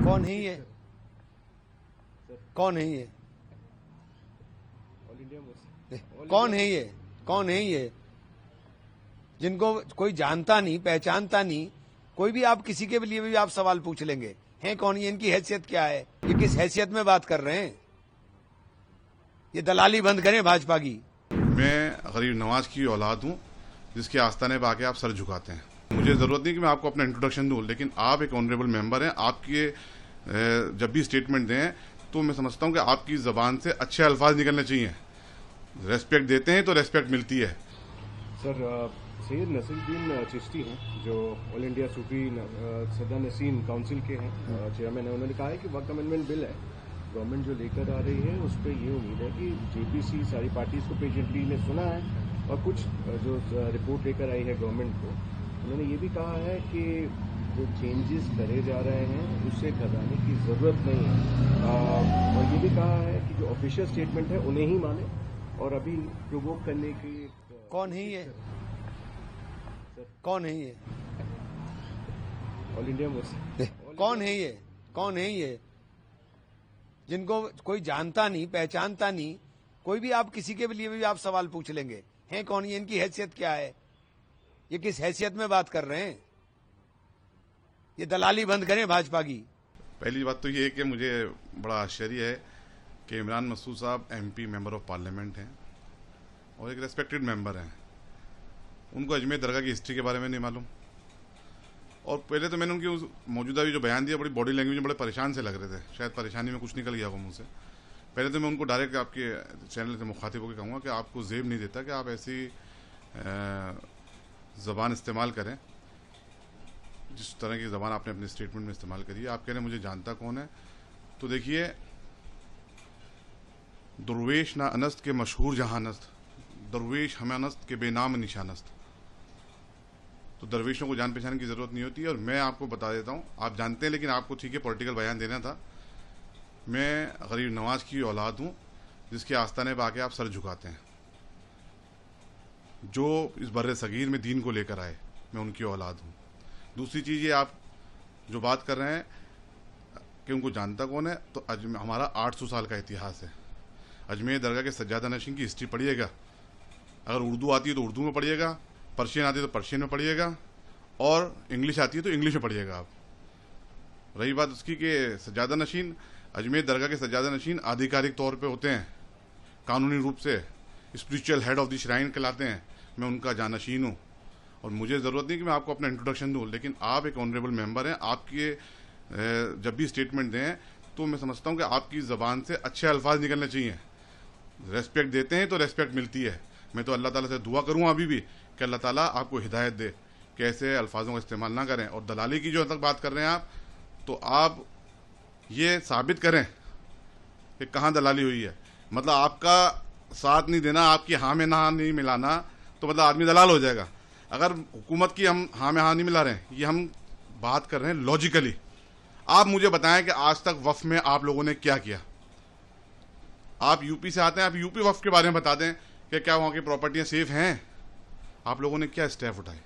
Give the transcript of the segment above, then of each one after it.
कौन है ये? कौन है ये? ऑल इंडिया मुस्लिम कौन है ये? कौन है ये जिनको कोई जानता नहीं, पहचानता नहीं? कोई भी आप किसी के लिए भी आप सवाल पूछ लेंगे, हैं कौन ये, इनकी हैसियत क्या है, ये किस हैसियत में बात कर रहे हैं? ये दलाली बंद करें भाजपा की। मैं गरीब नवाज की औलाद हूँ जिसके आस्थाने पर आके आप सर झुकाते हैं। मुझे जरूरत नहीं कि मैं आपको अपना इंट्रोडक्शन दूं, लेकिन आप एक ऑनरेबल मेंबर हैं। आपके जब भी स्टेटमेंट दें तो मैं समझता हूं कि आपकी जबान से अच्छे अल्फाज निकलने चाहिए। रेस्पेक्ट देते हैं तो रेस्पेक्ट मिलती है। सर, सैयद नसीरुद्दीन चिश्ती हैं जो ऑल इंडिया सूफी सदा नसीन काउंसिल के हैं, चेयरमैन है। उन्होंने कहा है कि वक्त अमेंडमेंट बिल है गवर्नमेंट जो लेकर आ रही है, उस पर ये उम्मीद है कि जेपीसी सारी पार्टीज को पेशेंटली ने सुना है और कुछ जो रिपोर्ट लेकर आई है गवर्नमेंट को, उन्होंने ये भी कहा है कि जो चेंजेस करे जा रहे हैं उससे घबराने की ज़रूरत नहीं है। और ये भी कहा है कि जो ऑफिशियल स्टेटमेंट है उन्हें ही माने और अभी प्रोवोक करने की। कौन है ये? कौन है ये? ऑल इंडिया मुस्लिम कौन है ये? कौन है ये जिनको कोई जानता नहीं, पहचानता नहीं? कोई भी आप किसी के लिए भी आप सवाल पूछ लेंगे, हैं कौन ये, इनकी हैसियत क्या है, ये किस हैसियत में बात कर रहे हैं? ये दलाली बंद करें भाजपा की। पहली बात तो ये है कि मुझे बड़ा आश्चर्य है कि इमरान मसूद साहब एमपी मेंबर ऑफ पार्लियामेंट हैं और एक रेस्पेक्टेड मेंबर हैं। उनको अजमेर दरगाह की हिस्ट्री के बारे में नहीं मालूम। और पहले तो मैंने उनकी उस मौजूदा भी जो बयान दिया, बड़ी बॉडी लैंग्वेज में बड़े परेशान से लग रहे थे। शायद परेशानी में कुछ निकल गया हो मुंह से। पहले तो मैं उनको डायरेक्ट आपके चैनल से मुखातिब होकर कहूँगा कि आपको जेब नहीं देता कि आप ऐसी ज़बान इस्तेमाल करें जिस तरह की ज़बान आपने अपने स्टेटमेंट में इस्तेमाल करी है। आप कह रहे हैं मुझे जानता कौन है, तो देखिए, दरवेश ना अनस्त के मशहूर जहानस्त, दरवेश हमें अनस्त के बेनाम निशानस्त। तो दरवेशों को जान पहचान की जरूरत नहीं होती। और मैं आपको बता देता हूं, आप जानते हैं लेकिन आपको ठीक है पॉलिटिकल बयान देना था। मैं गरीब नवाज की औलाद हूं जिसके आस्थाने पर आके आप सर झुकाते हैं। जो इस बर्रे सगीर में दीन को लेकर आए, मैं उनकी औलाद हूं। दूसरी चीज ये, आप जो बात कर रहे हैं कि उनको जानता कौन है, तो हमारा 800 साल का इतिहास है। अजमेर दरगाह के सज्जादा नशीन की हिस्ट्री पढ़िएगा। अगर उर्दू आती है तो उर्दू में पढ़िएगा, पर्शियन आती है तो पर्शियन में पढ़िएगा, और इंग्लिश आती है तो इंग्लिश में पढ़िएगा आप। रही बात उसकी कि सज्जादा नशीन, अजमेर दरगाह के सज्जादा नशीन आधिकारिक तौर पे होते हैं, कानूनी रूप से spiritual head of the shrine कहलाते हैं। मैं उनका जानशीन हूँ और मुझे ज़रूरत नहीं कि मैं आपको अपना इंट्रोडक्शन दूं, लेकिन आप एक ऑनरेबल मेंबर हैं। आपके जब भी स्टेटमेंट दें तो मैं समझता हूं कि आपकी ज़बान से अच्छे अल्फाज निकलने चाहिए। रेस्पेक्ट देते हैं तो रेस्पेक्ट मिलती है। मैं तो अल्लाह ताला से दुआ करूँगा अभी भी कि अल्लाह ताला आपको हिदायत दे कि ऐसे अल्फाजों का इस्तेमाल ना करें। और दलाली की जो तक बात कर रहे हैं आप, तो आप ये साबित करें कि कहाँ दलाली हुई है। मतलब आपका साथ नहीं देना, आपकी हाँ में ना नहीं मिलाना, तो मतलब आदमी दलाल हो जाएगा। अगर हुकूमत की हम हाँ में हाँ नहीं मिला रहे हैं, ये हम बात कर रहे हैं लॉजिकली। आप मुझे बताएं कि आज तक वक्फ में आप लोगों ने क्या किया। आप यूपी से आते हैं, आप यूपी वक्फ के बारे में बता दें कि क्या वहां की प्रॉपर्टियां सेफ हैं, आप लोगों ने क्या स्टेप उठाए।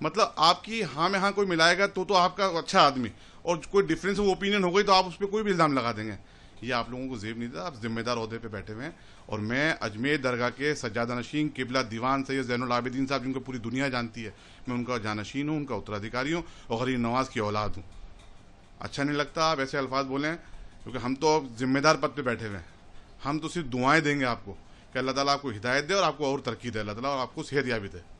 मतलब आपकी हाँ में हाँ कोई मिलाएगा तो आपका अच्छा आदमी, और कोई डिफरेंस ऑफ ओपिनियन हो गई तो आप उस पर कोई भी इल्जाम लगा देंगे। ये आप लोगों को जेब नहीं था। आप जिम्मेदार ओहदे पे बैठे हुए हैं। और मैं अजमेर दरगाह के सज्जादा नशीन किबला दीवान सैयद ज़ैनुल आबिदीन साहब, जिनको पूरी दुनिया जानती है, मैं उनका जानशीन हूँ, उनका उत्तराधिकारी हूँ और गरीब नवाज की औलाद हूँ। अच्छा नहीं लगता आप ऐसे अल्फाज बोलें, क्योंकि हम तो जिम्मेदार पद पे बैठे हुए हैं। हम तो सिर्फ दुआएं देंगे आपको कि अल्लाह ताला आपको हिदायत दे और आपको और तरक्की दे, अल्लाह ताला और आपको सेहत याबी दे।